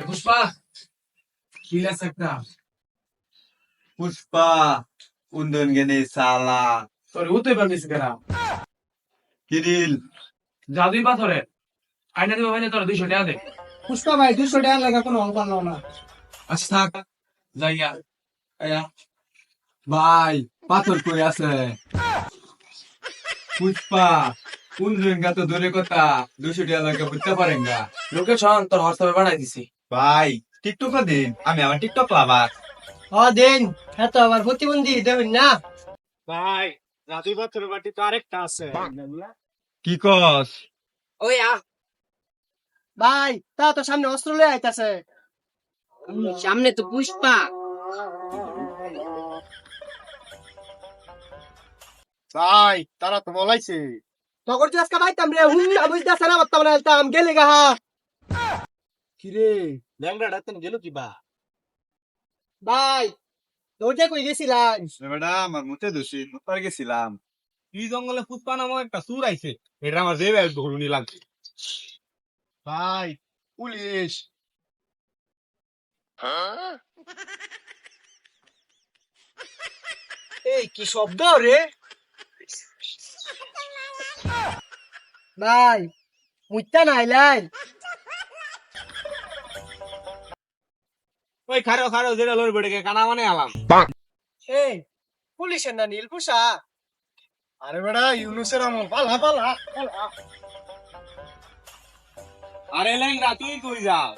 पुष्पा किला सकता Pushpa undun gini salah তোর উতে পারবিস কেরা kiril জাদুই পাথরে আইনা দিব ভাই তোর 200 টাকা দে পুষ্পা ভাই 200 টাকা লাগা কোনো অল্প না আচ্ছা থাক যাইয়া আয়া ভাই পাথর কই আছে পুষ্পা undun গা তো দূরে কথা 200 টাকা লাগে বুঝতে পারেন গা লোকেশন তোর হোয়াটসঅ্যাপে পাঠাই দিছি ভাই টিকটক দিন আমি আমার টিকটক লাভার দেন হ্যাঁ তো আবার প্রতিবন্ধী দেবেন না ভাই জাদুই পাথরের বাটি তো আরেকটা আছে কি কস ওই ভাই তা তো সামনে অস্ত্র লয়ে আইতাছে সামনে তো পুষ্পা ভাই তারা তো বলাইছে তখন তুই আজকে বাইতাম রে হুন্না বুঝতাছ না বাত্তা বানাইতাম গেলে গাহা কিরে ল্যাংড়াটা তেন গেল কি বা ভাই দৌড়ে কই গেছিলাম বেটা আমার মুতে দোষী মুতার গেছিলাম কি জঙ্গলে পুষ্পা নামক একটা সুর আইছে এটা আমার যে ব্যাগ ধরুনি লাগছে ভাই পুলিশ এই কি শব্দ রে ভাই মুইতা নাইলাই ওই খারো খারো যেটা লড় বেড়ে কানা মানে আলাম এই পুলিশের না নীল পোশা আরে বেড়া ইউনুসের আমল পালা পালা আরে ল্যাংড়া তুই কই যাও